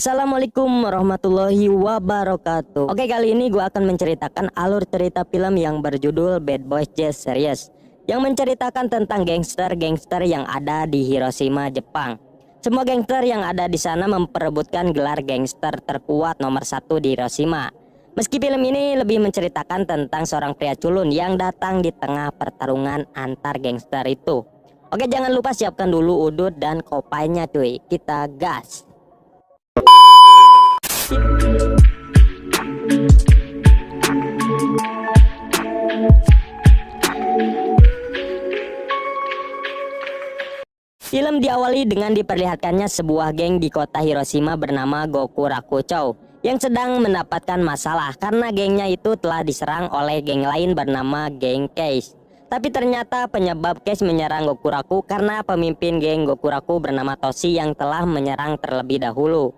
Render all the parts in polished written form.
Assalamualaikum warahmatullahi wabarakatuh. Oke, kali ini gue akan menceritakan alur cerita film yang berjudul Bad Boys Just Serious, yang menceritakan tentang gangster-gangster yang ada di Hiroshima, Jepang. Semua gangster yang ada di sana memperebutkan gelar gangster terkuat nomor 1 di Hiroshima. Meski film ini lebih menceritakan tentang seorang pria culun yang datang di tengah pertarungan antar gangster itu. Oke, jangan lupa siapkan dulu udut dan kopainya cuy. Kita gas. Film diawali dengan diperlihatkannya sebuah geng di kota Hiroshima bernama Gokurakuchou yang sedang mendapatkan masalah karena gengnya itu telah diserang oleh geng lain bernama geng Case. Tapi ternyata penyebab Case menyerang Gokuraku karena pemimpin geng Gokuraku bernama Toshi yang telah menyerang terlebih dahulu.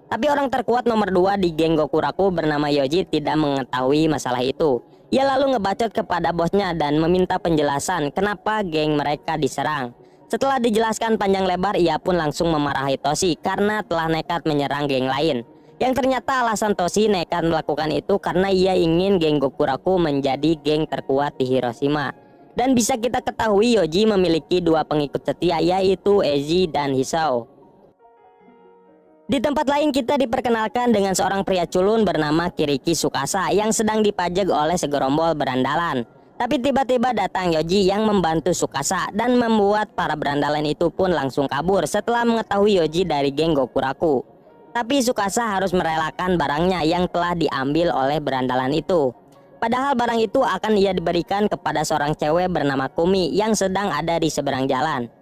Tapi orang terkuat nomor 2 di geng Gokuraku bernama Yoji tidak mengetahui masalah itu. Ia lalu ngebacot kepada bosnya dan meminta penjelasan kenapa geng mereka diserang. Setelah dijelaskan panjang lebar, ia pun langsung memarahi Toshi karena telah nekat menyerang geng lain. Yang ternyata alasan Toshi nekat melakukan itu karena ia ingin geng Gokuraku menjadi geng terkuat di Hiroshima. Dan bisa kita ketahui Yoji memiliki 2 pengikut setia, yaitu Eiji dan Hisao. Di tempat lain kita diperkenalkan dengan seorang pria culun bernama Kiriki Tsukasa yang sedang dipajak oleh segerombol berandalan. Tapi tiba-tiba datang Yoji yang membantu Tsukasa dan membuat para berandalan itu pun langsung kabur setelah mengetahui Yoji dari geng Gokuraku. Tapi Tsukasa harus merelakan barangnya yang telah diambil oleh berandalan itu. Padahal barang itu akan ia diberikan kepada seorang cewek bernama Kumi yang sedang ada di seberang jalan.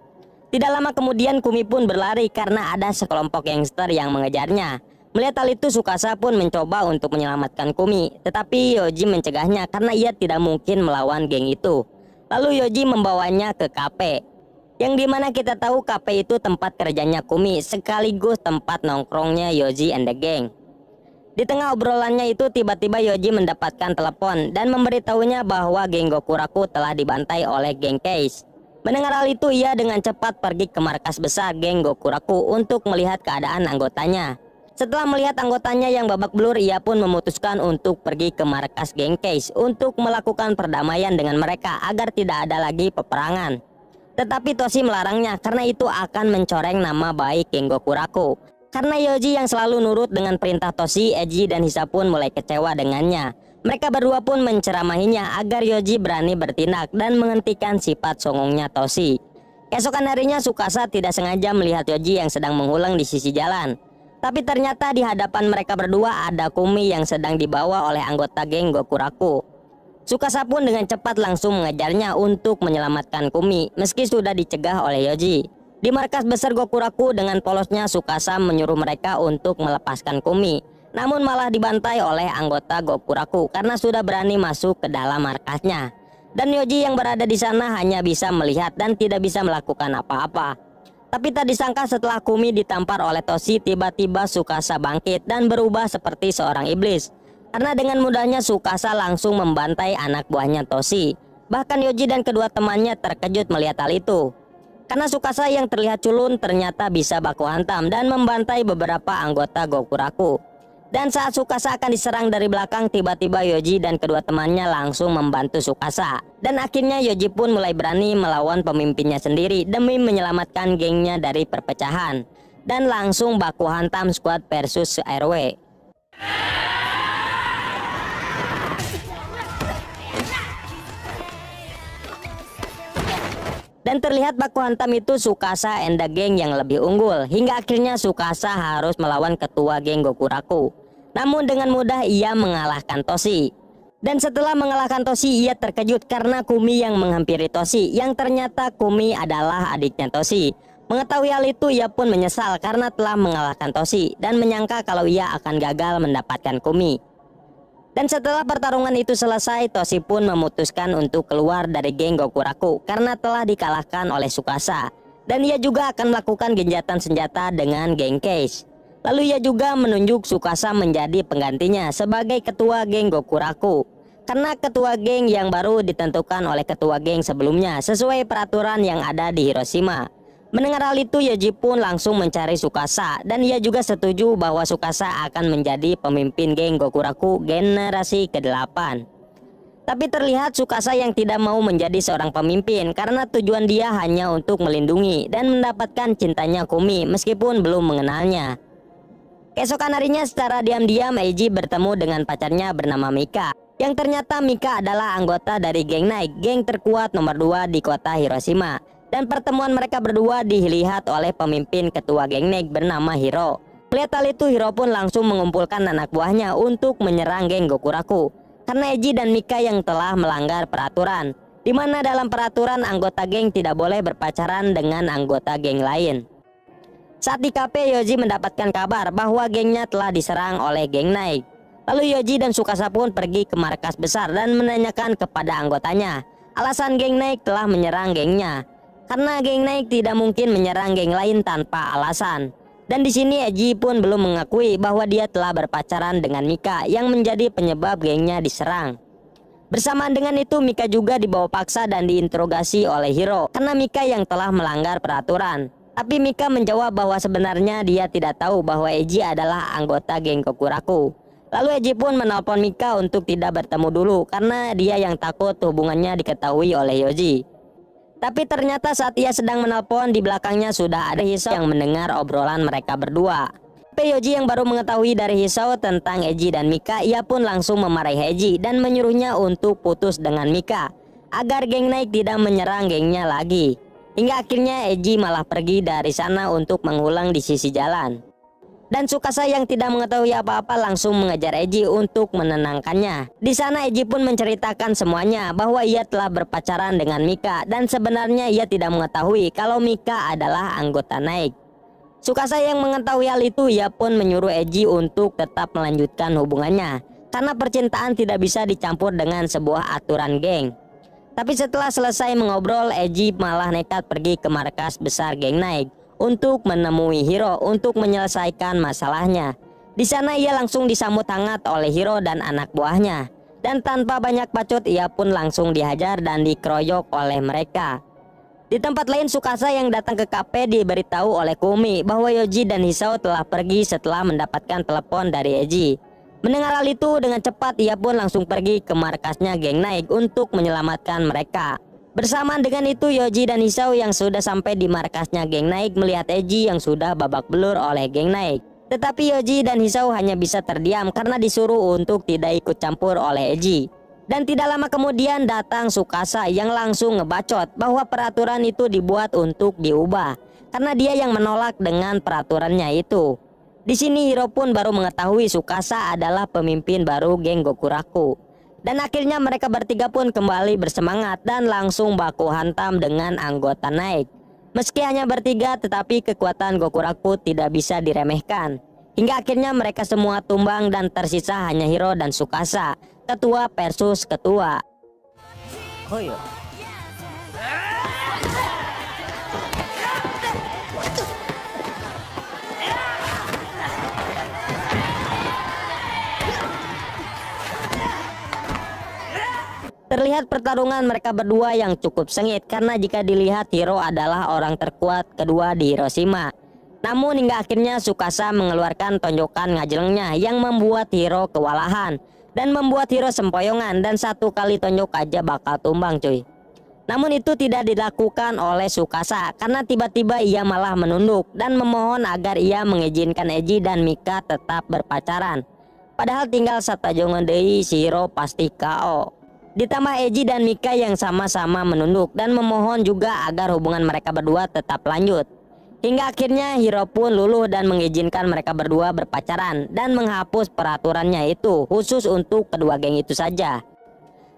Tidak lama kemudian Kumi pun berlari karena ada sekelompok gangster yang mengejarnya. Melihat hal itu Tsukasa pun mencoba untuk menyelamatkan Kumi, tetapi Yoji mencegahnya karena ia tidak mungkin melawan geng itu. Lalu Yoji membawanya ke kafe, yang dimana kita tahu kafe itu tempat kerjanya Kumi sekaligus tempat nongkrongnya Yoji and the gang. Di tengah obrolannya itu tiba-tiba Yoji mendapatkan telepon dan memberitahunya bahwa geng Gokuraku telah dibantai oleh geng Case. Mendengar hal itu, ia dengan cepat pergi ke markas besar geng Gokuraku untuk melihat keadaan anggotanya. Setelah melihat anggotanya yang babak belur, ia pun memutuskan untuk pergi ke markas geng Case untuk melakukan perdamaian dengan mereka agar tidak ada lagi peperangan. Tetapi Toshi melarangnya karena itu akan mencoreng nama baik geng Gokuraku. Karena Yoji yang selalu nurut dengan perintah Toshi, Eiji dan Hisa pun mulai kecewa dengannya. Mereka berdua pun menceramahinya agar Yoji berani bertindak dan menghentikan sifat songongnya Toshi. Keesokan harinya Tsukasa tidak sengaja melihat Yoji yang sedang mengulang di sisi jalan. Tapi ternyata di hadapan mereka berdua ada Kumi yang sedang dibawa oleh anggota geng Gokuraku. Tsukasa pun dengan cepat langsung mengejarnya untuk menyelamatkan Kumi meski sudah dicegah oleh Yoji. Di markas besar Gokuraku dengan polosnya Tsukasa menyuruh mereka untuk melepaskan Kumi. Namun malah dibantai oleh anggota Gokuraku karena sudah berani masuk ke dalam markasnya. Dan Yoji yang berada di sana hanya bisa melihat dan tidak bisa melakukan apa-apa. Tapi tak disangka setelah Kumi ditampar oleh Toshi, tiba-tiba Tsukasa bangkit dan berubah seperti seorang iblis. Karena dengan mudahnya Tsukasa langsung membantai anak buahnya Toshi. Bahkan Yoji dan kedua temannya terkejut melihat hal itu. Karena Tsukasa yang terlihat culun ternyata bisa baku hantam dan membantai beberapa anggota Gokuraku. Dan saat Tsukasa akan diserang dari belakang, tiba-tiba Yoji dan kedua temannya langsung membantu Tsukasa. Dan akhirnya Yoji pun mulai berani melawan pemimpinnya sendiri demi menyelamatkan gengnya dari perpecahan. Dan langsung baku hantam squad versus RW. Dan terlihat baku hantam itu Tsukasa and the gang yang lebih unggul. Hingga akhirnya Tsukasa harus melawan ketua geng Gokuraku. Namun dengan mudah ia mengalahkan Toshi. Dan setelah mengalahkan Toshi, ia terkejut karena Kumi yang menghampiri Toshi, yang ternyata Kumi adalah adiknya Toshi. Mengetahui hal itu ia pun menyesal karena telah mengalahkan Toshi dan menyangka kalau ia akan gagal mendapatkan Kumi. Dan setelah pertarungan itu selesai, Toshi pun memutuskan untuk keluar dari geng Gokuraku karena telah dikalahkan oleh Tsukasa. Dan ia juga akan melakukan gencatan senjata dengan geng Case. Lalu ia juga menunjuk Tsukasa menjadi penggantinya sebagai ketua geng Gokuraku. Karena ketua geng yang baru ditentukan oleh ketua geng sebelumnya sesuai peraturan yang ada di Hiroshima. Mendengar hal itu, Yoji pun langsung mencari Tsukasa dan ia juga setuju bahwa Tsukasa akan menjadi pemimpin geng Gokuraku generasi ke-8. Tapi terlihat Tsukasa yang tidak mau menjadi seorang pemimpin karena tujuan dia hanya untuk melindungi dan mendapatkan cintanya Kumi meskipun belum mengenalnya. Keesokan harinya secara diam-diam Eiji bertemu dengan pacarnya bernama Mika. Yang ternyata Mika adalah anggota dari geng Naik, geng terkuat nomor 2 di kota Hiroshima. Dan pertemuan mereka berdua dilihat oleh pemimpin ketua geng Naik bernama Hiro. Melihat hal itu, Hiro pun langsung mengumpulkan anak buahnya untuk menyerang geng Gokuraku karena Eiji dan Mika yang telah melanggar peraturan, di mana dalam peraturan anggota geng tidak boleh berpacaran dengan anggota geng lain. Saat di kafe, Yoji mendapatkan kabar bahwa gengnya telah diserang oleh geng Naik. Lalu Yoji dan Tsukasa pun pergi ke markas besar dan menanyakan kepada anggotanya alasan geng Naik telah menyerang gengnya. Karena geng Naik tidak mungkin menyerang geng lain tanpa alasan. Dan di sini Eiji pun belum mengakui bahwa dia telah berpacaran dengan Mika yang menjadi penyebab gengnya diserang. Bersamaan dengan itu, Mika juga dibawa paksa dan diinterogasi oleh Hiro karena Mika yang telah melanggar peraturan. Tapi Mika menjawab bahwa sebenarnya dia tidak tahu bahwa Eiji adalah anggota geng Gokuraku. Lalu Eiji pun menelpon Mika untuk tidak bertemu dulu karena dia yang takut hubungannya diketahui oleh Yoji. Tapi ternyata saat ia sedang menelpon, di belakangnya sudah ada Hisao yang mendengar obrolan mereka berdua. Tapi Yoji yang baru mengetahui dari Hisao tentang Eiji dan Mika, ia pun langsung memarahi Eiji dan menyuruhnya untuk putus dengan Mika agar geng Naik tidak menyerang gengnya lagi. Hingga akhirnya Eiji malah pergi dari sana untuk mengulang di sisi jalan. Dan Tsukasa yang tidak mengetahui apa-apa langsung mengejar Eiji untuk menenangkannya. Di sana Eiji pun menceritakan semuanya bahwa ia telah berpacaran dengan Mika dan sebenarnya ia tidak mengetahui kalau Mika adalah anggota Naik. Tsukasa yang mengetahui hal itu, ia pun menyuruh Eiji untuk tetap melanjutkan hubungannya karena percintaan tidak bisa dicampur dengan sebuah aturan geng. Tapi setelah selesai mengobrol, Eiji malah nekat pergi ke markas besar geng Naik untuk menemui Hiro untuk menyelesaikan masalahnya. Di sana ia langsung disambut hangat oleh Hiro dan anak buahnya. Dan tanpa banyak bacot, ia pun langsung dihajar dan dikeroyok oleh mereka. Di tempat lain, Tsukasa yang datang ke kafe diberitahu oleh Kumi bahwa Yoji dan Hisao telah pergi setelah mendapatkan telepon dari Eiji. Mendengar hal itu, dengan cepat ia pun langsung pergi ke markasnya geng Naik untuk menyelamatkan mereka. Bersamaan dengan itu, Yoji dan Hisao yang sudah sampai di markasnya geng Naik melihat Eiji yang sudah babak belur oleh geng Naik. Tetapi Yoji dan Hisao hanya bisa terdiam karena disuruh untuk tidak ikut campur oleh Eiji. Dan tidak lama kemudian datang Tsukasa yang langsung ngebacot bahwa peraturan itu dibuat untuk diubah karena dia yang menolak dengan peraturannya itu. Di sini Hiro pun baru mengetahui Tsukasa adalah pemimpin baru geng Gokuraku. Dan akhirnya mereka bertiga pun kembali bersemangat dan langsung baku hantam dengan anggota Naik. Meski hanya bertiga, tetapi kekuatan Gokuraku tidak bisa diremehkan. Hingga akhirnya mereka semua tumbang dan tersisa hanya Hiro dan Tsukasa, ketua versus ketua. Oh iya. Terlihat pertarungan mereka berdua yang cukup sengit karena jika dilihat Hiro adalah orang terkuat kedua di Hiroshima. Namun hingga akhirnya Tsukasa mengeluarkan tonjokan ngajelengnya yang membuat Hiro kewalahan dan membuat Hiro sempoyongan dan satu kali tonjok aja bakal tumbang cuy. Namun itu tidak dilakukan oleh Tsukasa karena tiba-tiba ia malah menunduk dan memohon agar ia mengizinkan Eiji dan Mika tetap berpacaran. Padahal tinggal satajongan deui si Hiro pasti KO. Ditambah Eiji dan Mika yang sama-sama menunduk dan memohon juga agar hubungan mereka berdua tetap lanjut. Hingga akhirnya Hiro pun luluh dan mengizinkan mereka berdua berpacaran dan menghapus peraturannya itu khusus untuk kedua geng itu saja.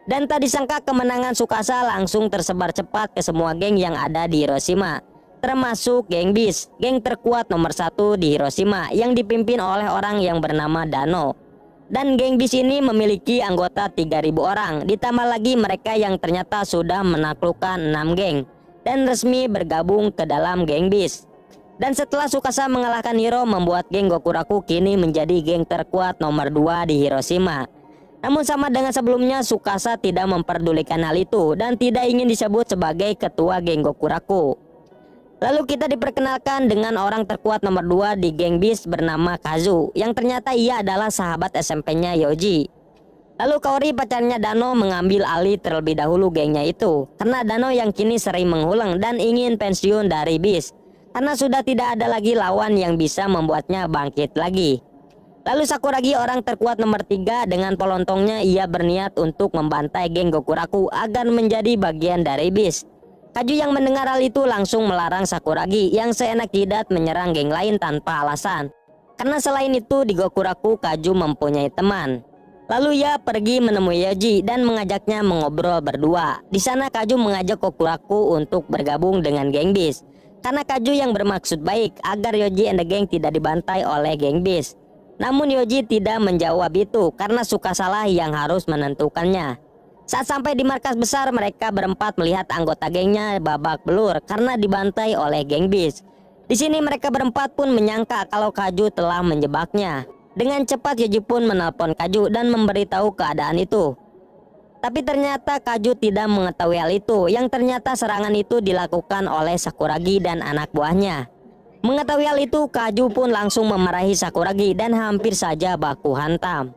Dan tak disangka kemenangan Tsukasa langsung tersebar cepat ke semua geng yang ada di Hiroshima. Termasuk geng Beast, geng terkuat nomor 1 di Hiroshima yang dipimpin oleh orang yang bernama Dano. Dan geng Beast ini memiliki anggota 3.000 orang, ditambah lagi mereka yang ternyata sudah menaklukkan 6 geng dan resmi bergabung ke dalam geng Beast. Dan setelah Tsukasa mengalahkan Hiro, membuat geng Gokuraku kini menjadi geng terkuat nomor 2 di Hiroshima. Namun sama dengan sebelumnya, Tsukasa tidak memperdulikan hal itu dan tidak ingin disebut sebagai ketua geng Gokuraku. Lalu kita diperkenalkan dengan orang terkuat nomor 2 di geng Beast bernama Kazu, yang ternyata ia adalah sahabat SMP-nya Yoji. Lalu Kaori, pacarnya Dano, mengambil alih terlebih dahulu gengnya itu, karena Dano yang kini sering mengulang dan ingin pensiun dari Beast, karena sudah tidak ada lagi lawan yang bisa membuatnya bangkit lagi. Lalu Sakuragi, orang terkuat nomor 3, dengan pelontongnya ia berniat untuk membantai geng Gokuraku agar menjadi bagian dari Beast. Kaju yang mendengar hal itu langsung melarang Sakuragi yang seenak jidat menyerang geng lain tanpa alasan. Karena selain itu di Gokuraku Kaju mempunyai teman. Lalu ia pergi menemui Yoji dan mengajaknya mengobrol berdua. Di sana Kaju mengajak Gokuraku untuk bergabung dengan geng Beast. Karena Kaju yang bermaksud baik agar Yoji and the Gang tidak dibantai oleh geng Beast. Namun Yoji tidak menjawab itu karena suka salah yang harus menentukannya. Saat sampai di markas besar, mereka berempat melihat anggota gengnya babak belur karena dibantai oleh geng Beast. Di sini mereka berempat pun menyangka kalau Kaju telah menjebaknya. Dengan cepat Yoji pun menelpon Kaju dan memberitahu keadaan itu. Tapi ternyata Kaju tidak mengetahui hal itu, yang ternyata serangan itu dilakukan oleh Sakuragi dan anak buahnya. Mengetahui hal itu, Kaju pun langsung memarahi Sakuragi dan hampir saja baku hantam.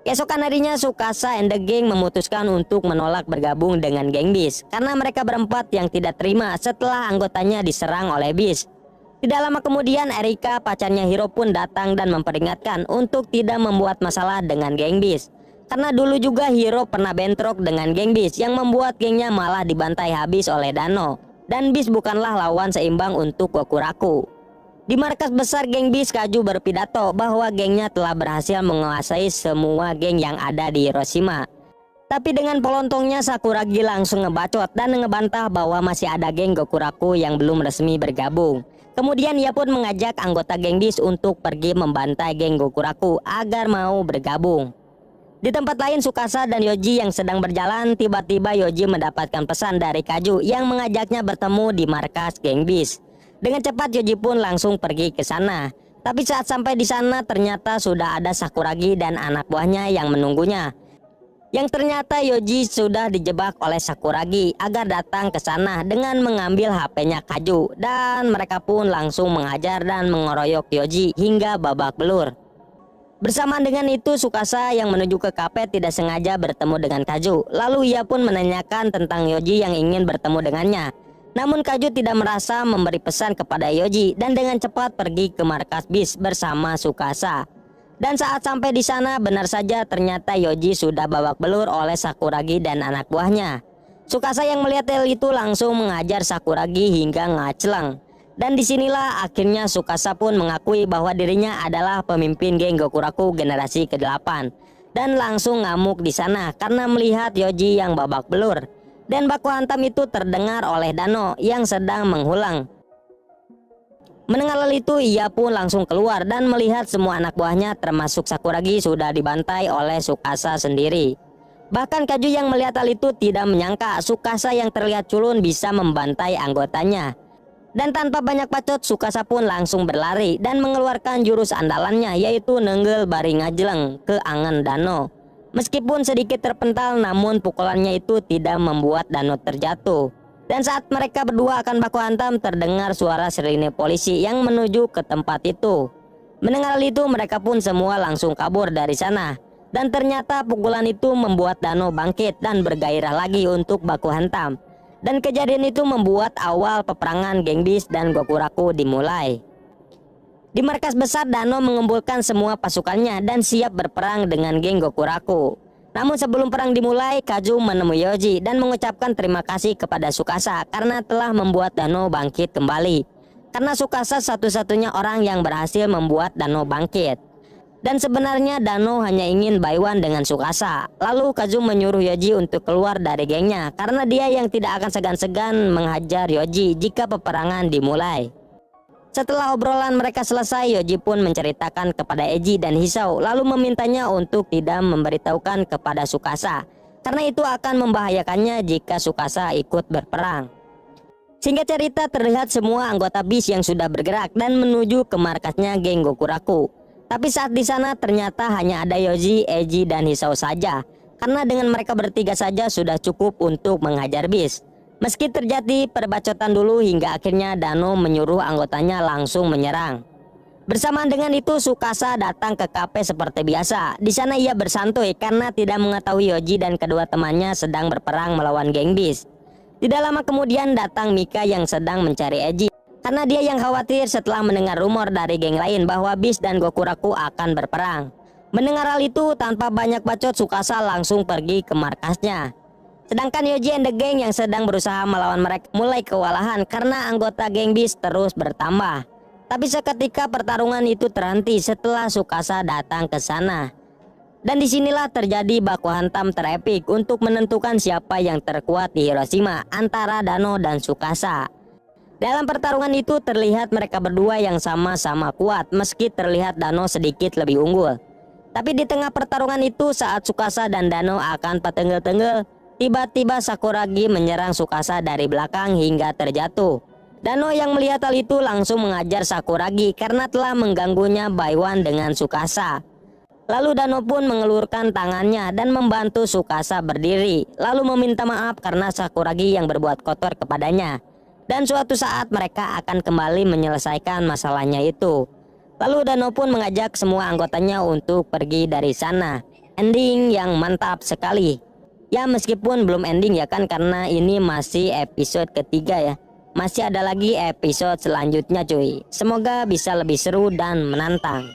Keesokan harinya Tsukasa and the Gang memutuskan untuk menolak bergabung dengan geng Beast karena mereka berempat yang tidak terima setelah anggotanya diserang oleh Beast. Tidak lama kemudian Erika, pacarnya Hiro, pun datang dan memperingatkan untuk tidak membuat masalah dengan geng Beast. Karena dulu juga Hiro pernah bentrok dengan geng Beast yang membuat gengnya malah dibantai habis oleh Dano. Dan Beast bukanlah lawan seimbang untuk Gokuraku. Di markas besar geng Beast, Kaju berpidato bahwa gengnya telah berhasil menguasai semua geng yang ada di Hiroshima. Tapi dengan pelontongnya Sakuragi langsung ngebacot dan ngebantah bahwa masih ada geng Gokuraku yang belum resmi bergabung. Kemudian ia pun mengajak anggota geng Beast untuk pergi membantai geng Gokuraku agar mau bergabung. Di tempat lain, Tsukasa dan Yoji yang sedang berjalan, tiba-tiba Yoji mendapatkan pesan dari Kaju yang mengajaknya bertemu di markas geng Beast. Dengan cepat Yoji pun langsung pergi ke sana. Tapi saat sampai di sana ternyata sudah ada Sakuragi dan anak buahnya yang menunggunya. Yang ternyata Yoji sudah dijebak oleh Sakuragi agar datang ke sana dengan mengambil HP-nya Kaju, dan mereka pun langsung menghajar dan mengeroyok Yoji hingga babak belur. Bersamaan dengan itu, Tsukasa yang menuju ke kafe tidak sengaja bertemu dengan Kaju. Lalu ia pun menanyakan tentang Yoji yang ingin bertemu dengannya. Namun Kaju tidak merasa memberi pesan kepada Yoji dan dengan cepat pergi ke markas Beast bersama Tsukasa. Dan saat sampai di sana, benar saja ternyata Yoji sudah babak belur oleh Sakuragi dan anak buahnya. Tsukasa yang melihat hal itu langsung mengajar Sakuragi hingga ngacleng. Dan disinilah akhirnya Tsukasa pun mengakui bahwa dirinya adalah pemimpin geng Gokuraku generasi ke-8. Dan langsung ngamuk di sana karena melihat Yoji yang babak belur. Dan baku hantam itu terdengar oleh Dano yang sedang menghulang. Mendengar hal itu, ia pun langsung keluar dan melihat semua anak buahnya termasuk Sakuragi sudah dibantai oleh Tsukasa sendiri. Bahkan Kaju yang melihat hal itu tidak menyangka Tsukasa yang terlihat culun bisa membantai anggotanya. Dan tanpa banyak bacot, Tsukasa pun langsung berlari dan mengeluarkan jurus andalannya, yaitu Nenggel Bari Ngajleng ke angan Dano. Meskipun sedikit terpental, namun pukulannya itu tidak membuat Dano terjatuh. Dan saat mereka berdua akan baku hantam, terdengar suara sirine polisi yang menuju ke tempat itu. Mendengar hal itu, mereka pun semua langsung kabur dari sana. Dan ternyata pukulan itu membuat Dano bangkit dan bergairah lagi untuk baku hantam. Dan kejadian itu membuat awal peperangan geng Beast dan Gokuraku dimulai. Di markas besar, Dano mengumpulkan semua pasukannya dan siap berperang dengan geng Gokuraku. Namun sebelum perang dimulai, Kaju menemui Yoji dan mengucapkan terima kasih kepada Tsukasa karena telah membuat Dano bangkit kembali. Karena Tsukasa satu-satunya orang yang berhasil membuat Dano bangkit. Dan sebenarnya Dano hanya ingin Baiwan dengan Tsukasa. Lalu Kaju menyuruh Yoji untuk keluar dari gengnya karena dia yang tidak akan segan-segan menghajar Yoji jika peperangan dimulai. Setelah obrolan mereka selesai, Yoji pun menceritakan kepada Eiji dan Hisao, lalu memintanya untuk tidak memberitahukan kepada Tsukasa karena itu akan membahayakannya jika Tsukasa ikut berperang. Singkat cerita, terlihat semua anggota Beast yang sudah bergerak dan menuju ke markasnya geng Gokuraku. Tapi saat di sana ternyata hanya ada Yoji, Eiji dan Hisao saja, karena dengan mereka bertiga saja sudah cukup untuk menghajar Beast. Meski terjadi perbacotan dulu hingga akhirnya Dano menyuruh anggotanya langsung menyerang. Bersamaan dengan itu Tsukasa datang ke kafe seperti biasa. Di sana ia bersantuy karena tidak mengetahui Yoji dan kedua temannya sedang berperang melawan geng Beast. Tidak lama kemudian datang Mika yang sedang mencari Eiji, karena dia yang khawatir setelah mendengar rumor dari geng lain bahwa Beast dan Gokuraku akan berperang. Mendengar hal itu, tanpa banyak bacot Tsukasa langsung pergi ke markasnya. Sedangkan Yoji and the gang yang sedang berusaha melawan mereka mulai kewalahan karena anggota geng Beast terus bertambah. Tapi seketika pertarungan itu terhenti setelah Tsukasa datang ke sana. Dan disinilah terjadi baku hantam terepik untuk menentukan siapa yang terkuat di Hiroshima antara Dano dan Tsukasa. Dalam pertarungan itu terlihat mereka berdua yang sama-sama kuat meski terlihat Dano sedikit lebih unggul. Tapi di tengah pertarungan itu saat Tsukasa dan Dano akan petenggel-tenggel, tiba-tiba Sakuragi menyerang Tsukasa dari belakang hingga terjatuh. Dano yang melihat hal itu langsung mengajar Sakuragi karena telah mengganggunya Baiwan dengan Tsukasa. Lalu Dano pun mengelurkan tangannya dan membantu Tsukasa berdiri, lalu meminta maaf karena Sakuragi yang berbuat kotor kepadanya. Dan suatu saat mereka akan kembali menyelesaikan masalahnya itu. Lalu Dano pun mengajak semua anggotanya untuk pergi dari sana. Ending yang mantap sekali. Ya meskipun belum ending ya kan, karena ini masih episode ketiga ya. Masih ada lagi episode selanjutnya cuy. Semoga bisa lebih seru dan menantang.